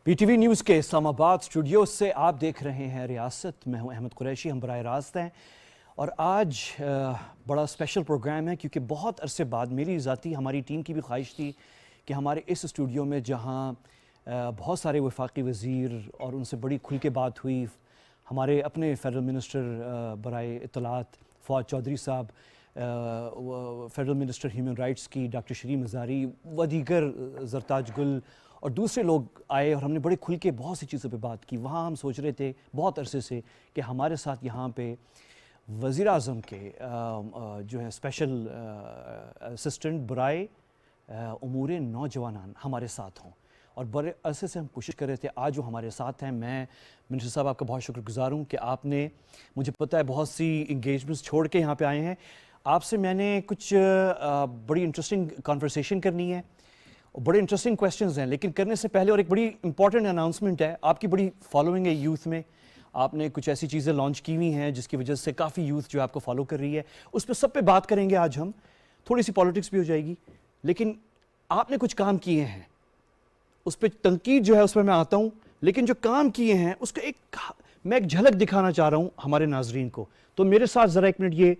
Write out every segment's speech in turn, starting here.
PTV news کے اسلام آباد studio سے آپ دیکھ رہے ہیں ریاست. میں ہوں احمد قریشی, ہم براہ راست ہیں. اور آج بڑا اسپیشل پروگرام ہے کیونکہ بہت عرصے بعد میری ذاتی ہماری ٹیم کی بھی خواہش تھی کہ ہمارے اس اسٹوڈیو میں جہاں بہت سارے وفاقی وزیر اور ان سے بڑی کھل کے بات ہوئی, ہمارے اپنے فیڈرل منسٹر برائے اطلاعات فواد چودھری صاحب, فیڈرل منسٹر ہیومن رائٹس کی ڈاکٹر شریم ازاری و دیگر زرتاج گل اور دوسرے لوگ آئے اور ہم نے بڑے کھل کے بہت سی چیزوں پہ بات کی. وہاں ہم سوچ رہے تھے بہت عرصے سے کہ ہمارے ساتھ یہاں پہ وزیر اعظم کے جو ہے اسپیشل اسسٹنٹ برائے امور نوجوانان ہمارے ساتھ ہوں, اور بڑے عرصے سے ہم کوشش کر رہے تھے. آج وہ ہمارے ساتھ ہیں. میں منسٹر صاحب آپ کا بہت شکر گزار ہوں کہ آپ نے, مجھے پتہ ہے بہت سی انگیجمنٹس چھوڑ کے یہاں پہ آئے ہیں. آپ سے میں نے کچھ بڑی انٹرسٹنگ کانورسیشن کرنی ہے, بڑے انٹرسٹنگ کویسچنز ہیں, لیکن کرنے سے پہلے اور ایک بڑی امپورٹنٹ اناؤنسمنٹ ہے. آپ کی بڑی فالوئنگ ہے یوتھ میں, آپ نے کچھ ایسی چیزیں لانچ کی ہوئی ہیں جس کی وجہ سے کافی یوتھ جو آپ کو فالو کر رہی ہے. اس پہ سب پہ بات کریں گے آج ہم, تھوڑی سی پالیٹکس بھی ہو جائے گی, لیکن آپ نے کچھ کام کیے ہیں اس پہ تنقید جو ہے اس پہ میں آتا ہوں, لیکن جو کام کیے ہیں اس کا میں ایک جھلک دکھانا چاہ رہا ہوں ہمارے ناظرین کو. تو میرے ساتھ ذرا ایک منٹ یہ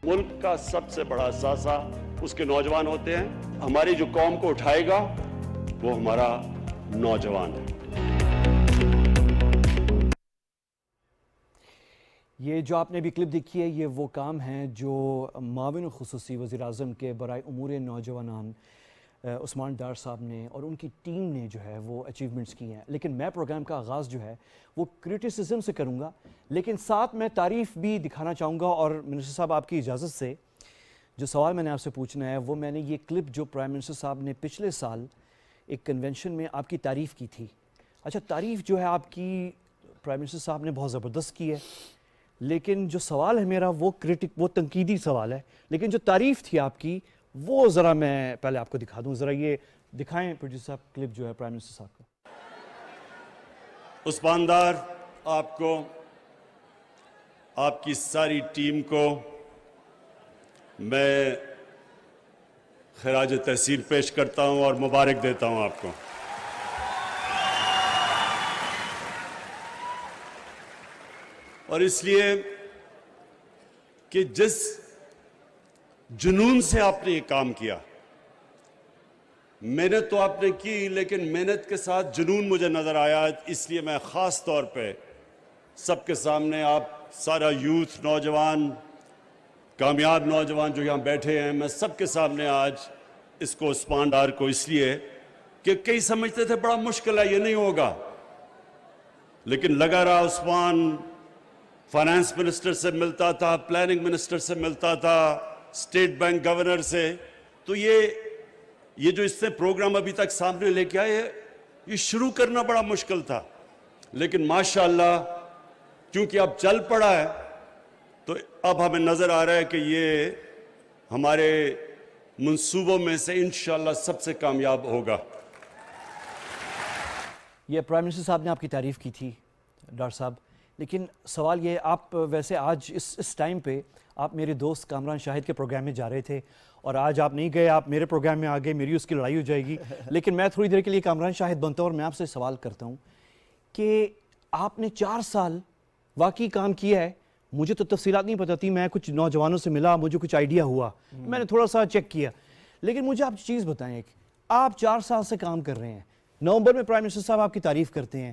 ملک کا سب سے بڑا اثاثہ اس کے نوجوان ہوتے ہیں. ہماری جو قوم کو اٹھائے گا وہ ہمارا نوجوان ہے. یہ جو آپ نے بھی کلپ دیکھی ہے یہ وہ کام ہیں جو معاون خصوصی وزیر اعظم کے برائے امور نوجوانان عثمان ڈار صاحب نے اور ان کی ٹیم نے جو ہے وہ اچیومنٹس کی ہیں. لیکن میں پروگرام کا آغاز جو ہے وہ کرٹیسزم سے کروں گا, لیکن ساتھ میں تعریف بھی دکھانا چاہوں گا. اور منسٹر صاحب آپ کی اجازت سے جو سوال میں نے آپ سے پوچھنا ہے وہ, میں نے یہ کلپ جو پرائم منسٹر صاحب نے پچھلے سال ایک کنونشن میں آپ کی تعریف کی تھی. اچھا, تعریف جو ہے آپ کی پرائم منسٹر صاحب نے بہت زبردست کی ہے, لیکن جو سوال ہے میرا وہ تنقیدی سوال ہے. لیکن جو تعریف تھی آپ کی وہ ذرا میں پہلے آپ کو دکھا دوں. ذرا یہ دکھائیں پروڈیوسر صاحب کلپ جو ہے پرائم منسٹر صاحب کا. عثمان ڈار, آپ کو, آپ کی ساری ٹیم کو میں خراج تحسین پیش کرتا ہوں اور مبارک دیتا ہوں آپ کو. اور اس لیے کہ جس جنون سے آپ نے یہ کام کیا, محنت تو آپ نے کی لیکن محنت کے ساتھ جنون مجھے نظر آیا. اس لیے میں خاص طور پہ سب کے سامنے, آپ سارا یوتھ, نوجوان, کامیاب نوجوان جو یہاں بیٹھے ہیں, میں سب کے سامنے آج اس کو, عثمان ڈار کو, اس لیے کہ کئی سمجھتے تھے بڑا مشکل ہے, یہ نہیں ہوگا, لیکن لگا رہا. عثمان فائنانس منسٹر سے ملتا تھا, پلاننگ منسٹر سے ملتا تھا, اسٹیٹ بینک گورنر سے, تو یہ جو اس سے پروگرام ابھی تک سامنے لے کے آئے, یہ شروع کرنا بڑا مشکل تھا. لیکن ماشاءاللہ کیونکہ اب چل پڑا ہے تو اب ہمیں نظر آ رہا ہے کہ یہ ہمارے منصوبوں میں سے انشاءاللہ سب سے کامیاب ہوگا. یہ پرائم منسٹر صاحب نے آپ کی تعریف کی تھی ڈار صاحب, لیکن سوال یہ, آپ ویسے آج اس ٹائم پہ آپ میرے دوست کامران شاہد کے پروگرام میں جا رہے تھے اور آج آپ نہیں گئے, آپ میرے پروگرام میں آ گئے, میری اس کی لڑائی ہو جائے گی. لیکن میں تھوڑی دیر کے لیے کامران شاہد بنتا ہوں اور میں آپ سے سوال کرتا ہوں کہ آپ نے 4 سال واقعی کام کیا ہے. مجھے تو تفصیلات نہیں پتہ تھی, میں کچھ نوجوانوں سے ملا, مجھے کچھ آئیڈیا ہوا, میں نے تھوڑا سا چیک کیا. لیکن مجھے آپ چیز بتائیں, ایک آپ 4 سال سے کام کر رہے ہیں, نومبر میں پرائم منسٹر صاحب آپ کی تعریف کرتے ہیں,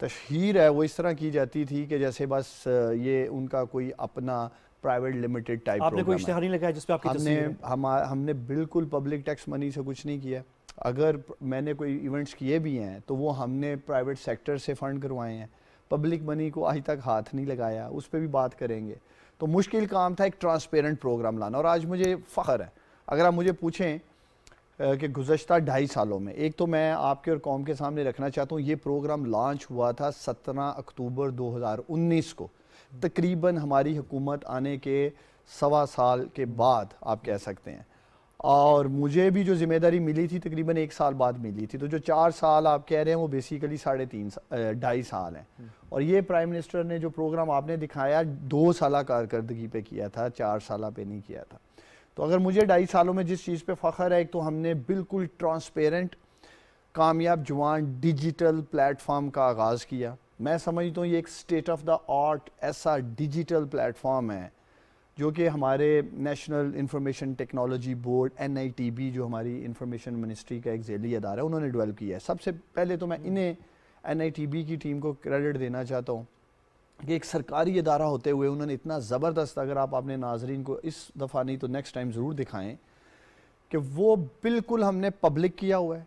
تشہیر ہے وہ اس طرح کی جاتی تھی کہ جیسے بس یہ ان کا کوئی اپنا پرائیویٹ لمیٹڈ ٹائپ آپ نے کوئی اشتہار نہیں لگایا جس پہ آپ کی تصویر ہے؟ ہم نے بالکل پبلک ٹیکس منی سے کچھ نہیں کیا. اگر میں نے کوئی ایونٹس کیے بھی ہیں تو وہ ہم نے پرائیویٹ سیکٹر سے فنڈ کروائے ہیں. پبلک منی کو آج تک ہاتھ نہیں لگایا, اس پہ بھی بات کریں گے. تو مشکل کام تھا ایک ٹرانسپیرنٹ پروگرام لانا, اور آج مجھے فخر ہے. اگر آپ مجھے پوچھیں کہ گزشتہ 2.5 سالوں میں, ایک تو میں آپ کے اور قوم کے سامنے رکھنا چاہتا ہوں, یہ پروگرام لانچ ہوا تھا 17 اکتوبر 2019 کو, تقریباً ہماری حکومت آنے کے 1.25 سال کے بعد آپ کہہ سکتے ہیں. اور مجھے بھی جو ذمہ داری ملی تھی تقریباً 1 سال بعد ملی تھی. تو جو 4 سال آپ کہہ رہے ہیں وہ بیسیکلی 2.5 سال ہیں. اور یہ پرائم منسٹر نے جو پروگرام آپ نے دکھایا 2 سالہ کارکردگی پہ کیا تھا, 4 سالہ پہ نہیں کیا تھا. تو اگر مجھے 2.5 سالوں میں جس چیز پہ فخر ہے, ایک تو ہم نے بالکل ٹرانسپیرنٹ کامیاب جوان ڈیجیٹل پلیٹ فارم کا آغاز کیا. میں سمجھتا ہوں یہ ایک اسٹیٹ آف دا آرٹ ایسا ڈیجیٹل پلیٹ فارم ہے جو کہ ہمارے national information technology board NITB جو ہماری انفارمیشن منسٹری کا ایک ذیلی ادارہ ہے, انہوں نے ڈیولپ کیا ہے. سب سے پہلے تو میں انہیں NITB کی ٹیم کو کریڈٹ دینا چاہتا ہوں کہ ایک سرکاری ادارہ ہوتے ہوئے انہوں نے اتنا زبردست, اگر آپ اپنے ناظرین کو اس دفعہ نہیں تو نیکسٹ ٹائم ضرور دکھائیں, کہ وہ بالکل ہم نے پبلک کیا ہوا ہے,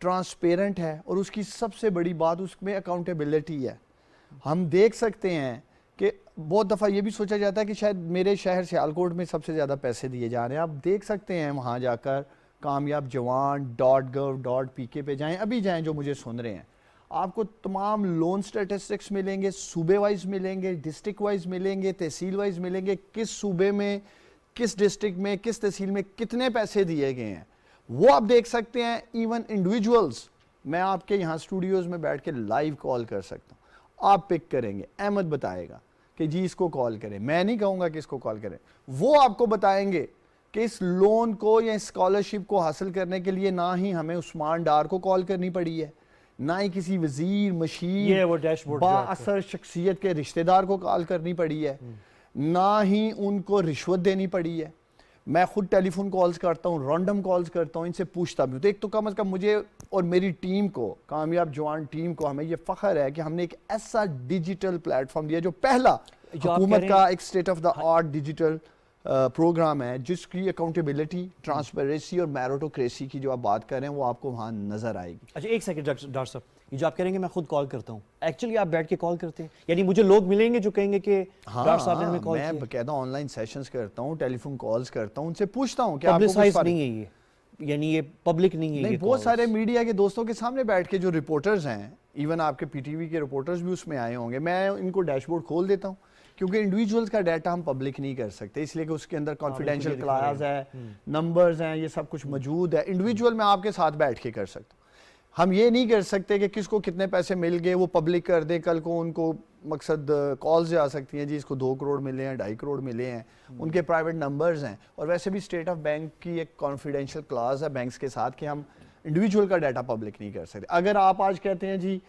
ٹرانسپیرنٹ ہے, اور اس کی سب سے بڑی بات اس میں اکاؤنٹیبلٹی ہے. ہم دیکھ سکتے ہیں کہ بہت دفعہ یہ بھی سوچا جاتا ہے کہ شاید میرے شہر سیالکوٹ میں سب سے زیادہ پیسے دیے جا رہے ہیں. آپ دیکھ سکتے ہیں وہاں جا کر کامیاب جوان .gov.pk پہ جائیں, ابھی جائیں جو مجھے سن رہے ہیں, آپ کو تمام لون سٹیٹسٹکس ملیں گے, صوبے وائز ملیں گے, ڈسٹرکٹ وائز ملیں گے, تحصیل وائز ملیں گے, کس صوبے میں, کس ڈسٹرکٹ میں, کس تحصیل میں کتنے پیسے دیے گئے ہیں, وہ آپ دیکھ سکتے ہیں. ایون انڈیویجولز, میں آپ کے یہاں اسٹوڈیوز میں بیٹھ کے لائیو کال کر سکتا ہوں, آپ پک کریں گے, احمد بتائے گا کہ جی اس کو کال کریں, میں نہیں کہوں گا کہ اس کو کال کریں, وہ آپ کو بتائیں گے کہ اس لون کو یا اسکالرشپ کو حاصل کرنے کے لیے نہ ہی ہمیں عثمان ڈار کو کال کرنی پڑی ہے, نہ ہی کسی وزیر مشیر با اثر شخصیت کے رشتہ دار کو کال کرنی پڑی ہے, نہ ہی ان کو رشوت دینی پڑی ہے. میں خود ٹیلی فون کالز کرتا ہوں, رینڈم کالز کرتا ہوں, ان سے پوچھتا بھی ہوں. تو ایک تو کم از کم مجھے اور میری ٹیم کو, کامیاب جوان ٹیم کو, ہمیں یہ فخر ہے کہ ہم نے ایک ایسا ڈیجیٹل پلیٹ فارم دیا جو پہلا حکومت کا ایک state of the art digital program ہے, جس کی اکاؤنٹیبلٹی, ٹرانسپیرنسی اور میرٹوکریسی کی جو آپ بات کر رہے ہیں وہ آپ کو وہاں نظر آئے گی. اچھا ایک سیکنڈ ڈاکٹر صاحب, یہ جو آپ کہہ رہے ہیں کہ میں خود کال کرتا ہوں, ایکچولی آپ بیٹھ کے کال کرتے ہیں, یعنی مجھے لوگ ملیں گے جو کہیں گے کہ ڈاکٹر صاحب نے ہمیں کال کیا؟ میں باقاعدہ آن لائن سیشنز کرتا ہوں, ٹیلی فون کالز کرتا ہوں, ان سے پوچھتا ہوں کہ آپ کو پبلسائز نہیں ہے یہ, یعنی یہ پبلک نہیں ہے. نہیں, بہت سارے میڈیا کے دوستوں کے سامنے بیٹھ کے جو رپورٹرز ہیں, ایون آپ کے PTV کے رپورٹرز بھی اس میں آئے ہوں گے, میں ان کو ڈیش بورڈ کھول دیتا ہوں, کیونکہ انڈیویجولز کا ڈیٹا ہم پبلک نہیں کر سکتے, اس لیے کہ اس کے اندر کانفیڈینشیل کلاس ہے, نمبرز ہیں, یہ سب کچھ موجود ہے. انڈیویجول میں آپ کے ساتھ بیٹھ کے کر سکتا ہوں. ہم یہ نہیں کر سکتے کہ کس کو کتنے پیسے مل گئے وہ پبلک کر دیں, کل کو ان کو مقصد کالز آ سکتی ہیں جی اس کو 2 کروڑ ملے ہیں, 2.5 کروڑ ملے ہیں, ان کے پرائیویٹ نمبرز ہیں. اور ویسے بھی اسٹیٹ آف بینک کی ایک کانفیڈینشیل کلاس ہے بینکس کے ساتھ کہ ہم انڈیویجول کا ڈیٹا پبلک نہیں کر سکتے. اگر آپ آج کہتے ہیں جی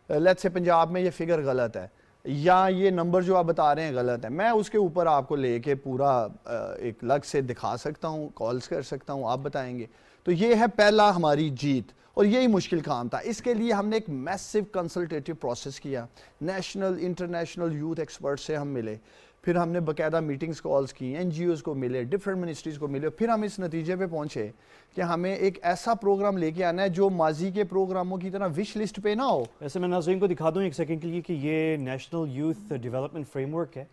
لیٹس سے پنجاب میں یہ فگر غلط ہے یا یہ نمبر جو آپ بتا رہے ہیں غلط ہے, میں اس کے اوپر آپ کو لے کے پورا ایک لگ سے دکھا سکتا ہوں, کالز کر سکتا ہوں, آپ بتائیں گے. تو یہ ہے پہلا ہماری جیت, اور یہی مشکل کام تھا. اس کے لیے ہم نے ایک میسو کنسلٹیٹیو پروسیس کیا, نیشنل انٹرنیشنل یوتھ ایکسپرٹ سے ہم ملے, پھر ہم نے باقاعدہ میٹنگز کالز کی, NGOز کو ملے, ڈفرینٹ منسٹریز کو ملے, پھر ہم اس نتیجے پہ پہنچے کہ ہمیں ایک ایسا پروگرام لے کے آنا ہے جو ماضی کے پروگراموں کی طرح وش لسٹ پہ نہ ہو. ویسے میں ناظرین کو دکھا دوں ایک سیکنڈ کے لیے کہ یہ national youth development frame work ہے,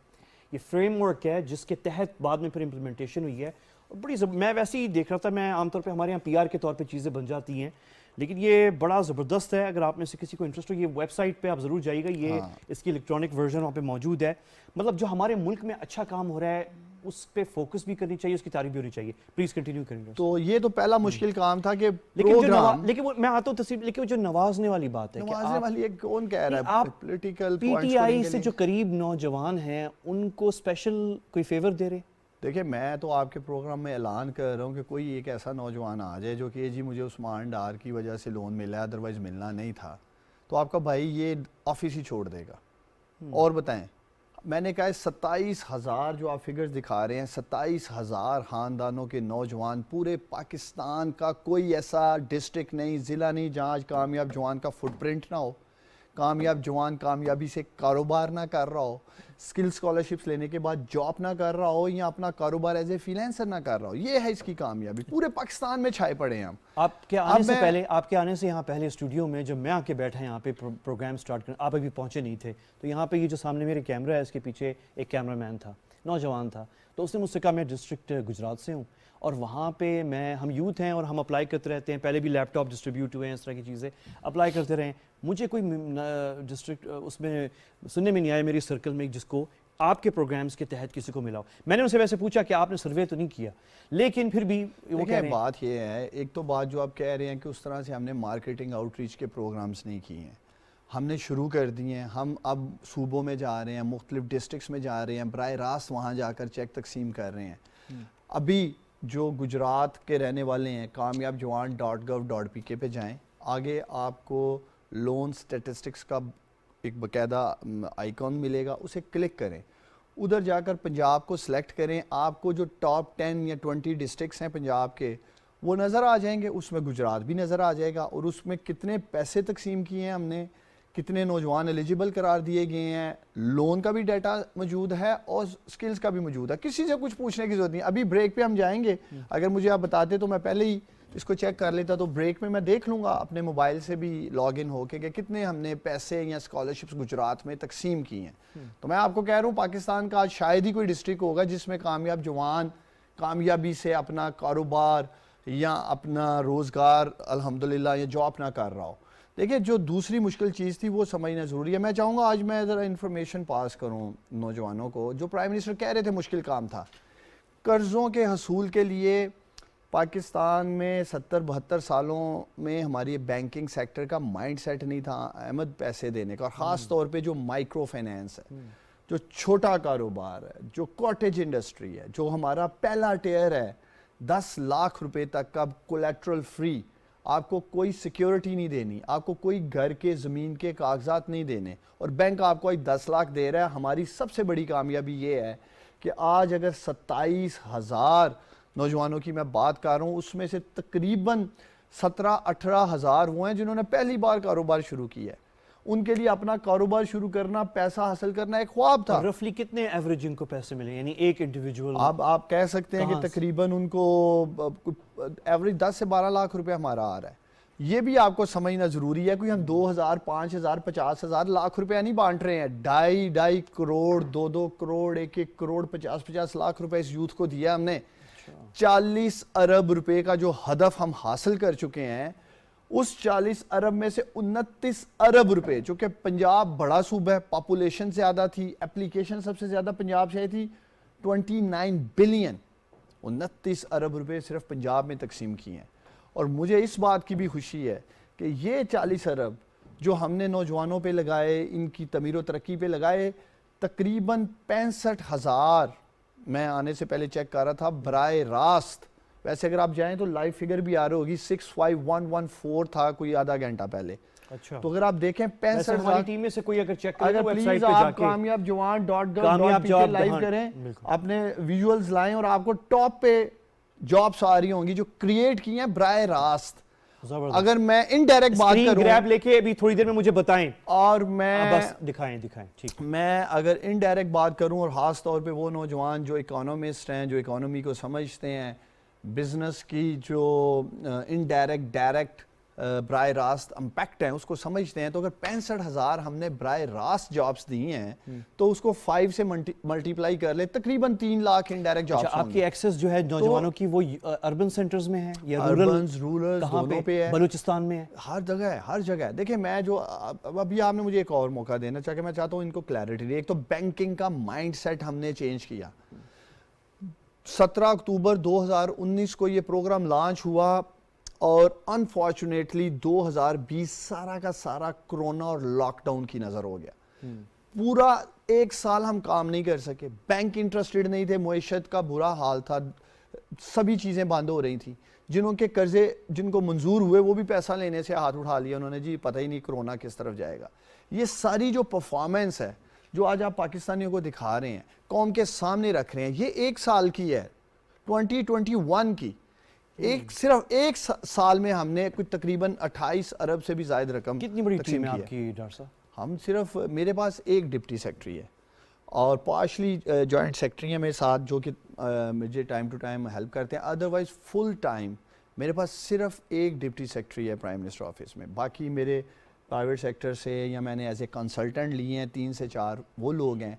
یہ فریم ورک ہے جس کے تحت بعد میں پھر امپلیمنٹیشن ہوئی ہے. اور بڑی میں ویسے ہی دیکھ رہا تھا, میں عام طور پہ ہمارے یہاں PR کے طور پہ چیزیں بن جاتی ہیں, لیکن یہ بڑا زبردست ہے. اگر آپ میں سے کسی کو انٹرسٹ ہو, یہ ویب سائٹ پہ آپ ضرور جائیے گا, یہ اس کی الیکٹرانک ورژن وہاں پہ موجود ہے. مطلب جو ہمارے ملک میں اچھا کام ہو رہا ہے اس پہ فوکس بھی کرنی چاہیے, اس کی تعریف بھی ہونی چاہیے. پلیز کنٹینیو کریں گے. تو یہ تو پہلا مشکل کام تھا کہ پروگرام, لیکن میں آتا ہوں تصویر, لیکن جو نوازنے والی بات ہے, نوازنے والی ایک کون کہہ رہا ہے, آپ پولیٹیکل PTI سے جو قریب نوجوان ہیں ان کو اسپیشل کوئی فیور دے رہے؟ دیکھیں میں تو آپ کے پروگرام میں اعلان کر رہا ہوں کہ کوئی ایک ایسا نوجوان آ جائے جو کہ جی مجھے عثمان ڈار کی وجہ سے لون ملا ہے, ادروائز ملنا نہیں تھا, تو آپ کا بھائی یہ آفس ہی چھوڑ دے گا. اور بتائیں, میں نے کہا 27,000 جو آپ فگرز دکھا رہے ہیں, 27,000 خاندانوں کے نوجوان, پورے پاکستان کا کوئی ایسا ڈسٹرکٹ نہیں, ضلع نہیں جہاں آج کامیاب جوان کا فٹ پرنٹ نہ ہو. کامیاب جوان کامیابی سے کاروبار نہ کر رہا ہو, اسکل اسکالرشپس لینے کے بعد جاب نہ کر رہا ہو, یا اپنا کاروبار ایز اے فریلانسر نہ کر رہا ہو, یہ ہے اس کی کامیابی. پورے پاکستان میں چھائے پڑے ہیں ہم. آپ کے آنے سے یہاں پہلے اسٹوڈیو میں جب میں آ کے بیٹھا یہاں پہ پروگرام سٹارٹ کرنے, آپ ابھی پہنچے نہیں تھے, تو یہاں پہ یہ جو سامنے میرے کیمرہ ہے اس کے پیچھے ایک کیمرہ مین تھا, نوجوان تھا, تو اس نے مجھ سے کہا میں ڈسٹرکٹ گجرات سے ہوں, اور وہاں پہ ہم یوتھ ہیں اور ہم اپلائی کرتے رہتے ہیں, پہلے بھی لیپ ٹاپ ڈسٹریبیوٹ ہوئے ہیں, اس طرح کی چیزیں اپلائی کرتے رہے ہیں. مجھے کوئی ڈسٹرکٹ اس میں سننے میں نہیں آیا میری سرکل میں جس کو آپ کے پروگرامز کے تحت کسی کو ملا ہو. میں نے ان سے ویسے پوچھا کہ آپ نے سروے تو نہیں کیا, لیکن پھر بھی وہ کہہ رہے ہیں. بات یہ ہے, ایک تو بات جو آپ کہہ رہے ہیں کہ اس طرح سے ہم نے مارکیٹنگ آؤٹ ریچ کے پروگرامز نہیں کیے ہیں, ہم نے شروع کر دیے ہیں. ہم اب صوبوں میں جا رہے ہیں, مختلف ڈسٹرکٹس میں جا رہے ہیں, براہ راست وہاں جا کر چیک تقسیم کر رہے ہیں. ابھی جو گجرات کے رہنے والے ہیں, کامیاب جوان .gov.pk پہ جائیں, آگے آپ کو لون سٹیٹسٹکس کا ایک باقاعدہ آئیکن ملے گا, اسے کلک کریں, ادھر جا کر پنجاب کو سلیکٹ کریں. آپ کو جو ٹاپ 10 یا 20 ڈسٹرکٹس ہیں پنجاب کے وہ نظر آ جائیں گے, اس میں گجرات بھی نظر آ جائے گا, اور اس میں کتنے پیسے تقسیم کیے ہیں ہم نے, کتنے نوجوان ایلیجیبل قرار دیے گئے ہیں, لون کا بھی ڈیٹا موجود ہے اور سکلز کا بھی موجود ہے. کسی سے کچھ پوچھنے کی ضرورت نہیں. ابھی بریک پہ ہم جائیں گے, اگر مجھے آپ بتاتے تو میں پہلے ہی اس کو چیک کر لیتا, تو بریک میں دیکھ لوں گا اپنے موبائل سے بھی لاگ ان ہو کے کہ کتنے ہم نے پیسے یا اسکالرشپس گجرات میں تقسیم کی ہیں. تو میں آپ کو کہہ رہا ہوں پاکستان کا آج شاید ہی کوئی ڈسٹرکٹ ہوگا جس میں کامیاب جوان کامیابی سے اپنا کاروبار یا اپنا روزگار الحمدللہ یا جاب نہ کر رہا ہو. دیکھیں جو دوسری مشکل چیز تھی وہ سمجھنا ضروری ہے. میں چاہوں گا آج میں ذرا انفارمیشن پاس کروں نوجوانوں کو. جو پرائم منسٹر کہہ رہے تھے مشکل کام تھا, قرضوں کے حصول کے لیے پاکستان میں 70-72 سالوں میں ہماری بینکنگ سیکٹر کا مائنڈ سیٹ نہیں تھا احمد پیسے دینے کا, اور خاص طور پہ جو مائکرو فائنینس ہے, جو چھوٹا کاروبار ہے, جو کاٹیج انڈسٹری ہے, جو ہمارا پہلا ٹیئر ہے, 10 لاکھ روپے تک کا کولیٹرل فری, آپ کو کوئی سیکیورٹی نہیں دینی, آپ کو کوئی گھر کے زمین کے کاغذات نہیں دینے, اور بینک آپ کو 10 لاکھ دے رہا ہے. ہماری سب سے بڑی کامیابی یہ ہے کہ آج اگر 27,000 نوجوانوں کی میں بات کر رہا ہوں, اس میں سے تقریباً 17-18 ہزار وہ ہیں جنہوں نے پہلی بار کاروبار شروع کیا ہے. ان کے لیے اپنا کاروبار شروع کرنا, پیسہ حاصل کرنا ایک خواب تھا. رفلی کتنے ایوریج ان کو پیسے ملے, یعنی ایک انڈیویجول؟ آپ کہہ سکتے ہیں کہ تقریباً ان کو ایوریج 10 سے 12 لاکھ روپے ہمارا آ رہا ہے. یہ بھی آپ کو سمجھنا ضروری ہے, کوئی ہم 2,000 5,000 50,000 لاکھ روپے نہیں بانٹ رہے ہیں. 2.5 کروڑ 2 کروڑ 1 کروڑ 50 لاکھ روپے اس یوتھ کو دیا ہم نے. 40 ارب روپے کا جو ہدف ہم حاصل کر چکے ہیں, اس 40 ارب میں سے 29 ارب روپے, جو کہ پنجاب بڑا صوبہ ہے, پاپولیشن زیادہ تھی, اپلیکیشن سب سے زیادہ پنجاب سے تھی, 29 بلین, 29 ارب روپے صرف پنجاب میں تقسیم کیے ہیں. اور مجھے اس بات کی بھی خوشی ہے کہ یہ 40 ارب جو ہم نے نوجوانوں پہ لگائے, ان کی تعمیر و ترقی پہ لگائے, تقریباً 65,000 میں آنے سے پہلے چیک کر رہا تھا براہ راست. ویسے اگر آپ جائیں تو لائیو فگر بھی آ رہی ہوگی, 65114 تھا کوئی آدھا گھنٹہ پہلے. اچھا, تو اگر آپ دیکھیں 65,000, ہماری ٹیم میں سے کوئی اگر چیک کرے اگر تو ویب پلیز سائٹ پہ جا آپ کے کامیاب جوان .gov.pk لائیو کریں, اپنے ویژولز لائیں, اور آپ کو ٹاپ پہ جابس آ رہی ہوں گی جو کریٹ کی ہیں براہ راست. اگر میں انڈائریکٹ بات کروں, گریب لے کے ابھی تھوڑی دیر میں مجھے بتائیں, اور میں بس دکھائیں ٹھیک. میں اگر انڈائریکٹ بات کروں, اور خاص طور پہ وہ نوجوان جو اکانومسٹ ہیں, جو اکانومی کو سمجھتے ہیں, بزنس کی جو انڈائریکٹ ڈائریکٹ براہ راست امپیکٹ ہیں اس کو سمجھتے ہیں, تو اگر 65,000 ہم نے براہ راست جابس دی ہیں تو اس کو 5 سے ملٹیپلائی کر لیں, تقریباً 3 لاکھ انڈائریکٹ جابس. آپ کی ایکسس جو ہے نوجوانوں کی وہ اربن سینٹرز میں ہے یا رورلز دونوں پہ ہے؟ بلوچستان میں ہے, ہر جگہ ہے, ہر جگہ ہے. دیکھیں میں جو ابھی آپ نے مجھے ایک اور موقع دینا چاہ کہ میں چاہتا ہوں ان کو کلیئرٹی دے. ایک تو بینکنگ کا مائنڈ سیٹ ہم نے چینج کیا. 17 اکتوبر 2019 کو یہ پروگرام لانچ ہوا, اور انفارچونیٹلی 2020 سارا کا سارا کرونا اور لاک ڈاؤن کی نظر ہو گیا. پورا 1 سال ہم کام نہیں کر سکے, بینک انٹرسٹڈ نہیں تھے, معیشت کا برا حال تھا, سبھی چیزیں بند ہو رہی تھیں. جنہوں کے قرضے جن کو منظور ہوئے وہ بھی پیسہ لینے سے ہاتھ اٹھا لیا, انہوں نے جی پتہ ہی نہیں کرونا کس طرف جائے گا. یہ ساری جو پرفارمنس ہے جو آج آپ پاکستانیوں کو دکھا رہے ہیں, قوم کے سامنے رکھ رہے ہیں, یہ 1 سال کی ہے, 2021 کی. صرف 1 سال میں ہم نے کچھ تقریباً 28 ارب سے بھی زائد رقم. کتنی بڑی ٹیم ہے آپ کی ڈاکٹر صاحب؟ ہم صرف میرے پاس ایک ڈپٹی سیکٹری ہے اور پارشلی جوائنٹ سیکٹری ہیں میرے ساتھ جو کہ مجھے ٹائم ٹو ٹائم ہیلپ کرتے ہیں. ادروائز فل ٹائم میرے پاس صرف ایک ڈپٹی سیکٹری ہے پرائم منسٹر آفس میں. باقی میرے پرائیویٹ سیکٹر سے یا میں نے ایز اے کنسلٹنٹ لیے ہیں 3 سے 4 وہ لوگ ہیں.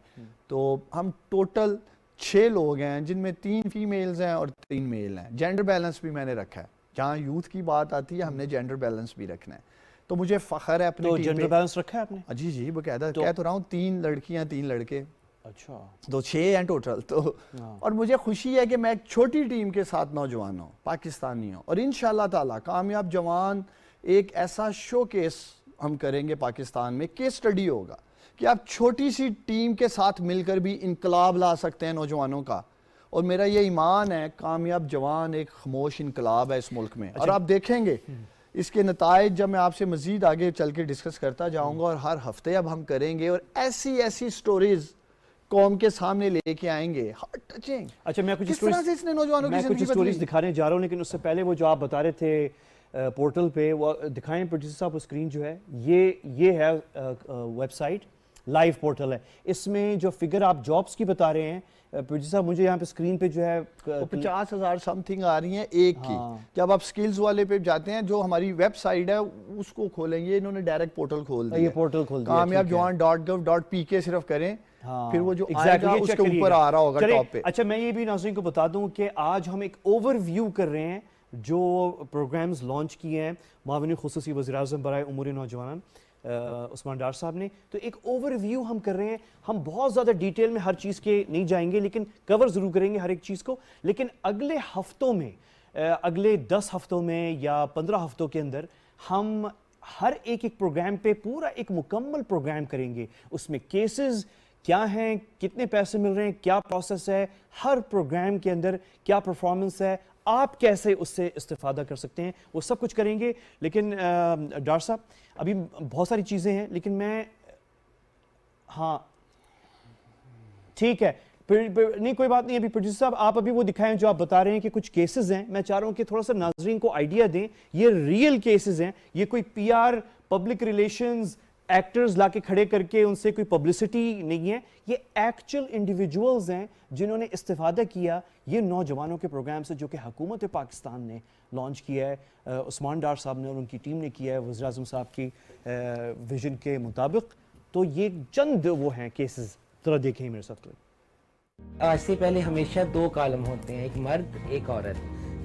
تو ہم ٹوٹل 6 لوگ ہیں جن میں 3 فیمیلز ہیں اور 3 میل ہیں. جینڈر بیلنس بھی میں نے رکھا ہے. جہاں یوتھ کی بات آتی ہے ہم نے جینڈر بیلنس بھی رکھنا ہے. تو مجھے فخر ہے اپنی تو ٹیم جینڈر پہ. بیلنس رکھا ہے آپ نے؟ جی باقاعدہ کہہ تو رہا ہوں 3 لڑکیاں 3 لڑکے. اچھا. تو 6 ہیں ٹوٹل. تو اور مجھے خوشی ہے کہ میں ایک چھوٹی ٹیم کے ساتھ نوجوان ہوں, پاکستانی ہوں, اور انشاءاللہ تعالی کامیاب جوان ایک ایسا شو کیس ہم کریں گے پاکستان میں, کیس سٹڈی ہوگا کہ آپ چھوٹی سی ٹیم کے ساتھ مل کر بھی انقلاب لا سکتے ہیں نوجوانوں کا. اور میرا یہ ایمان ہے کامیاب جوان ایک خاموش انقلاب ہے اس ملک میں. اور آپ دیکھیں گے اس کے نتائج جب میں آپ سے مزید آگے چل کے ڈسکس کرتا جاؤں گا, اور ہر ہفتے اب ہم کریں گے اور ایسی سٹوریز قوم کے سامنے لے کے آئیں گے, ہارٹ ٹچنگ. اچھا میں کچھ کس طرح سے اس نے نوجوانوں کی زندگی سٹوریز بدلی. دکھانے جا رہا ہوں, لیکن اس سے پہلے وہ جو آپ بتا رہے تھے پورٹل پہ وہ دکھائیں پروڈیوسر صاحب. اسکرین جو ہے یہ ہے ویب سائٹ, لائیو پورٹل ہے. اس میں جو فگر آپ جابس کی بتا رہے ہیں پروڈیوسر صاحب, مجھے یہاں پہ اسکرین پہ جو ہے 50,000 سم تھنگ آ رہی ہیں ایک کی. جب آپ سکلز والے پہ جاتے ہیں جو ہماری ویب سائٹ ہے اس کو کھولیں گے, انہوں نے ڈائریکٹ پورٹل کھول دیا. یہ پورٹل کھول دیا, کامیاب جوان .gov.pk صرف کریں, پھر وہ جو آئے گا اس کے اوپر آ رہا ہوگا ٹاپ پہ. اچھا میں یہ بھی ناظرین کو بتا دوں کہ آج ہم ایک اوور ویو کر رہے ہیں جو پروگرامز لانچ کیے ہیں معاون خصوصی وزیر اعظم برائے امور نوجوان عثمان ڈار صاحب نے. تو ایک اوور ویو ہم کر رہے ہیں. ہم بہت زیادہ ڈیٹیل میں ہر چیز کے نہیں جائیں گے, لیکن کور ضرور کریں گے ہر ایک چیز کو. لیکن اگلے ہفتوں میں, اگلے 10 ہفتوں میں یا 15 ہفتوں کے اندر ہم ہر ایک پروگرام پہ پورا ایک مکمل پروگرام کریں گے. اس میں کیسز کیا ہیں, کتنے پیسے مل رہے ہیں, کیا پروسیس ہے, ہر پروگرام کے اندر کیا پرفارمنس ہے, آپ کیسے اس سے استفادہ کر سکتے ہیں, وہ سب کچھ کریں گے. لیکن ڈار صاحب ابھی بہت ساری چیزیں ہیں, لیکن میں ہاں ٹھیک ہے نہیں کوئی بات نہیں. ابھی پروڈیوسر صاحب آپ ابھی وہ دکھائیں جو آپ بتا رہے ہیں کہ کچھ کیسز ہیں. میں چاہ رہا ہوں کہ تھوڑا سا ناظرین کو آئیڈیا دیں, یہ ریئل کیسز ہیں, یہ کوئی P R public relations actors لا کے کھڑے کر کے ان سے کوئی پبلسٹی نہیں ہے. یہ ایکچوئل انڈیویجولز ہیں جنہوں نے استفادہ کیا یہ نوجوانوں کے پروگرام سے جو کہ حکومت پاکستان نے لانچ کیا ہے, عثمان ڈار صاحب نے اور ان کی ٹیم نے کیا ہے وزیر اعظم صاحب کی ویژن کے مطابق. تو یہ چند وہ ہیں کیسز, ذرا دیکھیں میرے ساتھ. آج سے پہلے ہمیشہ 2 کالم ہوتے ہیں, ایک مرد ایک عورت.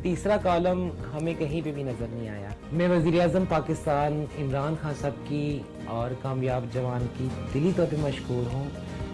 تیسرا کالم ہمیں کہیں پہ بھی نظر نہیں آیا. میں وزیر اعظم پاکستان عمران خان صاحب کی اور کامیاب جوان کی دلی طور پہ مشکور ہوں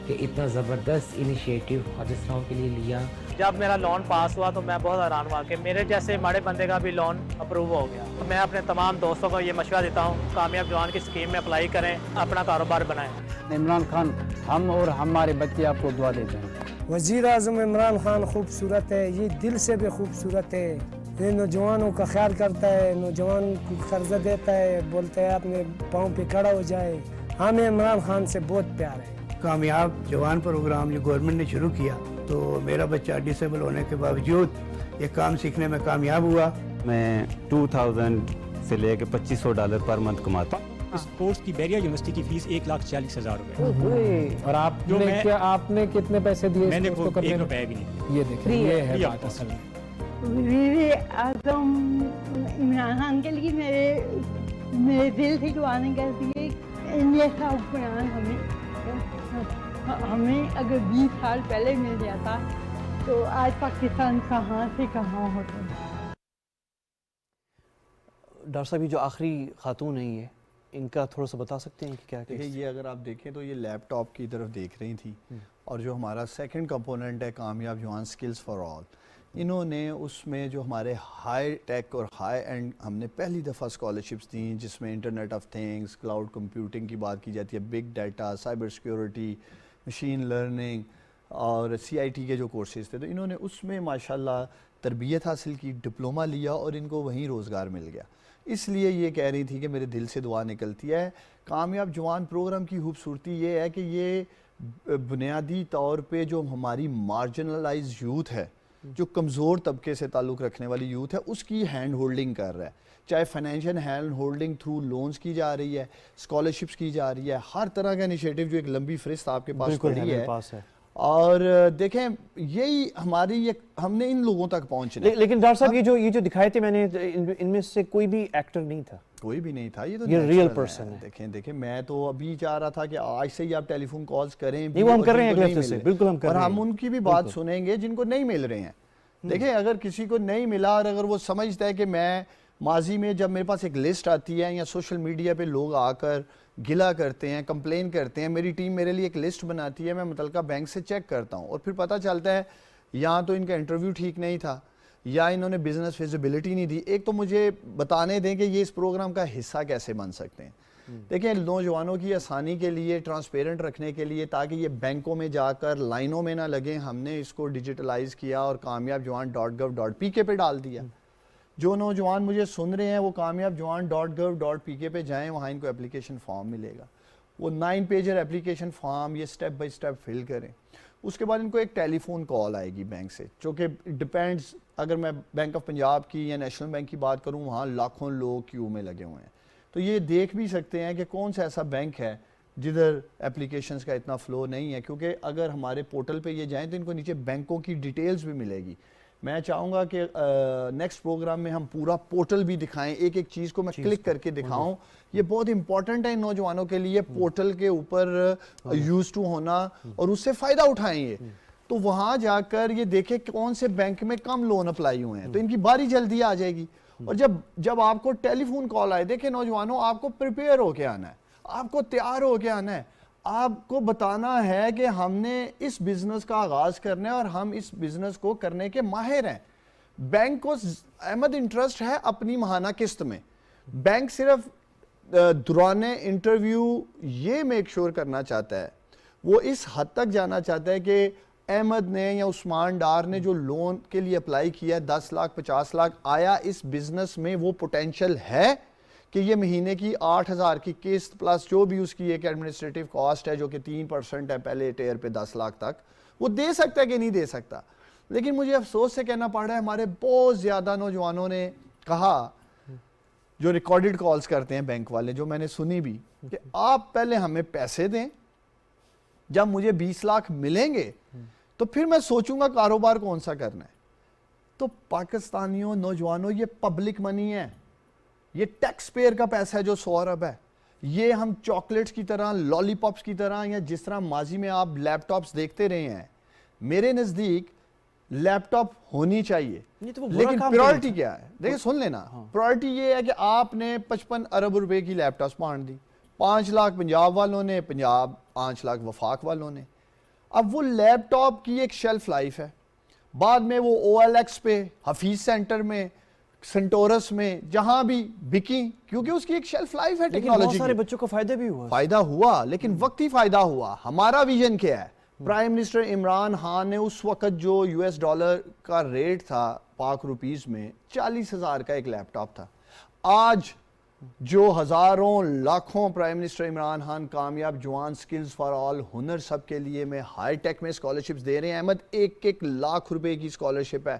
کہ اتنا زبردست انیشیٹو پاکستان کے لیے لیا. جب میرا لون پاس ہوا تو میں بہت حیران ہوا کہ میرے جیسے ماڑے بندے کا بھی لون اپروو ہو گیا. تو میں اپنے تمام دوستوں کو یہ مشورہ دیتا ہوں کامیاب جوان کی اسکیم میں اپلائی کریں, اپنا کاروبار بنائیں. عمران خان ہم اور ہمارے بچے آپ کو دعا دیتے ہیں. وزیر اعظم عمران خان خوبصورت ہے, یہ دل سے بھی خوبصورت ہے. یہ نوجوانوں کا خیال کرتا ہے, نوجوان کو قرضہ دیتا ہے, بولتا ہے اپنے پاؤں پہ کھڑا ہو جائے. ہمیں عمران خان سے بہت پیار ہے. کامیاب جوان پروگرام جو گورنمنٹ نے شروع کیا تو میرا بچہ ڈسیبل ہونے کے باوجود یہ کام سیکھنے میں کامیاب ہوا. میں 2000 سے لے کے $2500 پر منتھ کماتا ہوں. اس کورس کی بیریا یونیورسٹی کی فیس 1,40,000 روپے. اور آپ نے کتنے پیسے دیے؟ میں نے $1 بھی نہیں دیا. یہ دیکھیں یہ ہے بات اصل میں. وزیر اعظم عمران خان کے لیے میرے دل سے دعائیں کرتی ہے. ایسا حکمران ہمیں اگر 20 سال پہلے مل جاتا تو آج پاکستان کہاں سے کہاں ہوتا. ڈاکٹر صاحب یہ جو آخری خاتون ہیں یہ ان کا تھوڑا سا بتا سکتے ہیں کہ کیا دیکھیں یہ اگر آپ دیکھیں تو یہ لیپ ٹاپ کی طرف دیکھ رہی تھی, اور جو ہمارا سیکنڈ کمپوننٹ ہے کامیاب جوان سکلز فار آل, انہوں نے اس میں جو ہمارے ہائی ٹیک اور ہائی اینڈ ہم نے پہلی دفعہ اسکالرشپس دیں جس میں internet of things, cloud computing کی بات کی جاتی ہے, big data, cyber security, machine learning اور CIT کے جو کورسز تھے. تو انہوں نے اس میں ماشاءاللہ تربیت حاصل کی, ڈپلومہ لیا اور ان کو وہیں روزگار مل گیا. اس لیے یہ کہہ رہی تھی کہ میرے دل سے دعا نکلتی ہے. کامیاب جوان پروگرام کی خوبصورتی یہ ہے کہ یہ بنیادی طور پہ جو ہماری مارجنلائز یوتھ ہے جو کمزور طبقے سے تعلق رکھنے والی یوتھ ہے اس کی ہینڈ ہولڈنگ کر رہا ہے، چاہے financial hand holding through loans کی جا رہی ہے، اسکالرشپس کی جا رہی ہے، ہر طرح کا انیشیٹو جو ایک لمبی فہرست آپ کے پاس پڑی ہے. اور دیکھیں یہی ہماری ہم نے ان لوگوں تک پہنچنا. لیکن ڈاکٹر صاحب یہ جو دکھائے تھے میں نے ان میں سے کوئی بھی ایکٹر نہیں تھا، کوئی بھی نہیں تھا. یہ تو ریئل پرسن ہے. دیکھیں میں تو ابھی چاہ رہا تھا کہ آج سے ہی آپ ٹیلی فون کالز کریں. وہ ہم کر رہے ہیں اگلے ہفتے سے، بالکل ہم کر رہے ہیں، اور ہم ان کی بھی بات سنیں گے جن کو نہیں مل رہے ہیں. دیکھیں اگر کسی کو نہیں ملا اور اگر وہ سمجھتا ہے کہ میں ماضی میں جب میرے پاس ایک لسٹ آتی ہے یا سوشل میڈیا پہ لوگ آ کر گلا کرتے ہیں، کمپلین کرتے ہیں، میری ٹیم میرے لیے ایک لسٹ بناتی ہے، میں متعلقہ بینک سے چیک کرتا ہوں اور پھر پتہ چلتا ہے یا تو ان کا انٹرویو ٹھیک نہیں تھا یا انہوں نے بزنس فیزیبلٹی نہیں دی. ایک تو مجھے بتانے دیں کہ یہ اس پروگرام کا حصہ کیسے بن سکتے ہیں. دیکھیں نوجوانوں کی آسانی کے لیے، ٹرانسپیرنٹ رکھنے کے لیے، تاکہ یہ بینکوں میں جا کر لائنوں میں نہ لگیں، ہم نے اس کو ڈیجیٹلائز کیا اور kamiabjawan.gov.pk پہ ڈال دیا. جو نوجوان مجھے سن رہے ہیں وہ kamiabjawan.gov.pk پہ جائیں، وہاں ان کو اپلیکیشن فارم ملے گا. وہ 9 پیجر اپلیکیشن فارم یہ سٹیپ بائی سٹیپ فل کریں. اس کے بعد ان کو ایک ٹیلی فون کال آئے گی بینک سے، جو کہ ڈیپینڈز، اگر میں بینک آف پنجاب کی یا نیشنل بینک کی بات کروں وہاں لاکھوں لوگ کیو میں لگے ہوئے ہیں. تو یہ دیکھ بھی سکتے ہیں کہ کون سا ایسا بینک ہے جدھر اپلیکیشنز کا اتنا فلو نہیں ہے، کیونکہ اگر ہمارے پورٹل پہ یہ جائیں تو ان کو نیچے بینکوں کی ڈیٹیلز بھی ملے گی. میں چاہوں گا کہ نیکسٹ پروگرام میں ہم پورا پورٹل بھی دکھائیں، ایک ایک چیز کو میں کلک کر کے دکھاؤں. یہ بہت امپورٹنٹ ہے ان نوجوانوں کے لیے پورٹل کے اوپر یوز ٹو ہونا اور اس سے فائدہ اٹھائیں. یہ تو وہاں جا کر یہ دیکھیں کون سے بینک میں کم لون اپلائی ہوئے ہیں، تو ان کی باری جلدی آ جائے گی. اور جب آپ کو ٹیلی فون کال آئے، دیکھیں نوجوانوں آپ کو پریپیئر ہو کے آنا ہے، آپ کو تیار ہو کے آنا ہے. آپ کو بتانا ہے کہ ہم نے اس بزنس کا آغاز کرنا ہے اور ہم اس بزنس کو کرنے کے ماہر ہیں. بینک کو احمد انٹرسٹ ہے اپنی ماہانہ قسط میں. بینک صرف دوران انٹرویو یہ میک شور کرنا چاہتا ہے، وہ اس حد تک جانا چاہتا ہے کہ احمد نے یا عثمان ڈار نے جو لون کے لیے اپلائی کیا 10 لاکھ 50 لاکھ، آیا اس بزنس میں وہ پوٹینشل ہے کہ یہ مہینے کی 8,000 کی قسط پلس جو بھی اس کی ایک ایڈمنسٹریٹو کاسٹ ہے جو کہ 3% ہے پہلے ٹیئر پہ 10 لاکھ تک، وہ دے سکتا ہے کہ نہیں دے سکتا. لیکن مجھے افسوس سے کہنا پڑ رہا ہے ہمارے بہت زیادہ نوجوانوں نے کہا، جو ریکارڈڈ کالز کرتے ہیں بینک والے، جو میں نے سنی بھی، کہ آپ پہلے ہمیں پیسے دیں، جب مجھے 20 لاکھ ملیں گے تو پھر میں سوچوں گا کاروبار کون سا کرنا ہے. تو پاکستانیوں، نوجوانوں، یہ پبلک منی ہے، یہ ٹیکس پیئر کا پیسہ ہے جو 100 ارب ہے. یہ ہم چاکلیٹس کی طرح، لالی پاپس کی طرح، یا جس طرح ماضی میں آپ لیپ ٹاپس دیکھتے رہے ہیں، میرے نزدیک لیپ ٹاپ ہونی چاہیے. لیکن پرائرٹی کیا ہے؟ دیکھیں سن لینا، پرائرٹی یہ ہے کہ آپ نے 55 ارب روپے کی لیپ ٹاپس بانٹ دی، 5 لاکھ پنجاب والوں نے، 5 لاکھ وفاق والوں نے. اب وہ لیپ ٹاپ کی ایک شیلف لائف ہے، بعد میں وہ OLX پہ، حفیظ سینٹر میں، سنٹورس میں، جہاں بھی بکی، کیونکہ اس کی ایک شیلف لائف ہے ٹیکنالوجی. بہت سارے بچوں کو فائدہ ہوا لیکن وقتی فائدہ ہوا. ہمارا ویژن کیا ہے؟ پرائم منسٹر عمران خان نے اس وقت جو $US کا ریٹ تھا پاک روپیز میں 40,000 کا ایک لیپ ٹاپ تھا. آج جو ہزاروں لاکھوں پرائم منسٹر عمران خان کامیاب جوان سکلز فار آل، ہنر سب کے لیے میں ہائی ٹیک میں اسکالرشپس دے رہے ہیں. احمد 1 لاکھ روپے کی اسکالرشپ ہے،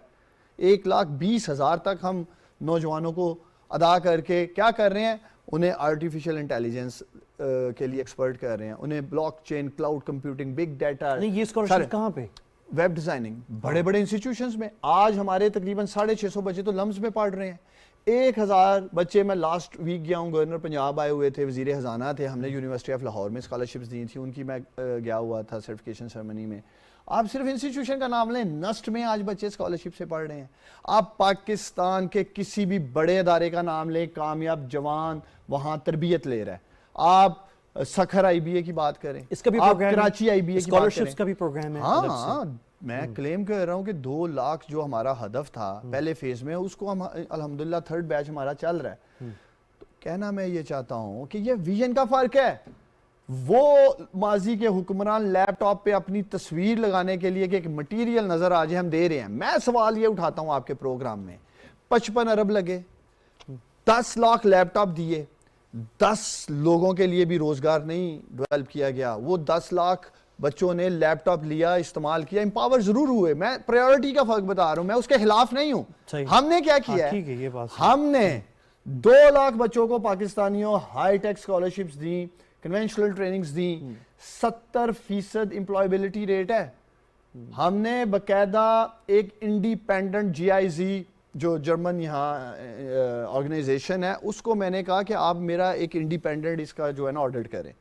1,20,000 تک ہم نوجوانوں کو ادا کر کے کیا کر رہے ہیں؟ انہیں آرٹیفیشل انٹیلیجنس کے لیے ایکسپرٹ کر رہے ہیں، انہیں blockchain, cloud computing, big data. نہیں، یہ اسکالرشپ کہاں پہ؟ ویب ڈیزائننگ، بڑے بڑے انسٹیٹیوشنز میں. آج ہمارے تقریباً 650 بچے تو لمز میں پڑھ رہے ہیں. 1,000 بچے، میں لاسٹ ویک گیا ہوں، گورنر پنجاب آئے ہوئے تھے، وزیر خزانہ تھے، ہم نے یونیورسٹی آف لاہور میں اسکالرشپس دی تھی، ان کی میں گیا ہوا تھا سرٹیفکیشن سیرمنی میں. آپ صرف انسٹیٹیوشن کا نام لیں، نسٹ میں آج بچے اسکالرشپ سے پڑھ رہے ہیں. آپ پاکستان کے کسی بھی بڑے ادارے کا نام لیں، کامیاب جوان وہاں تربیت لے رہا ہے. آپ سکھر IBA کی بات کریں، اس کا بھی آپ پروگرام، کراچی IBA کی بات اسکالرشپس کا بھی پروگرام ہے. ہاں میں کلیم کر رہا ہوں کہ 2 لاکھ جو ہمارا ہدف تھا پہلے فیز میں، اس کو ہم الحمدللہ 3rd بیچ ہمارا چل رہا ہے. تو کہنا میں یہ چاہتا ہوں کہ یہ ویژن کا فرق ہے. وہ ماضی کے حکمران لیپ ٹاپ پہ اپنی تصویر لگانے کے لیے کہ ایک مٹیریل نظر آ جائے ہم دے رہے ہیں. میں سوال یہ اٹھاتا ہوں آپ کے پروگرام میں، 55 ارب لگے، 10 لاکھ لیپ ٹاپ دیے، 10 لوگوں کے لیے بھی روزگار نہیں ڈیولپ کیا گیا. وہ 10 لاکھ بچوں نے لیپ ٹاپ لیا, استعمال کیا, امپاور ضرور ہوئے, میں پریورٹی کا فرق بتا رہا ہوں, میں اس کے خلاف نہیں ہوں. ہم نے کیا کیا ہے, ہم نے 2 لاکھ بچوں کو پاکستانیوں ہائی ٹیک اسکالرشپس دیں, کنونشنل ٹریننگز دیں, 70% امپلائبلٹی ریٹ ہے. ہم نے باقاعدہ ایک انڈیپینڈنٹ GIZ جو جرمن یہاں آرگنائزیشن ہے, اس کو میں نے کہا کہ آپ میرا ایک انڈیپینڈنٹ اس کا جو ہے نا آڈٹ کریں,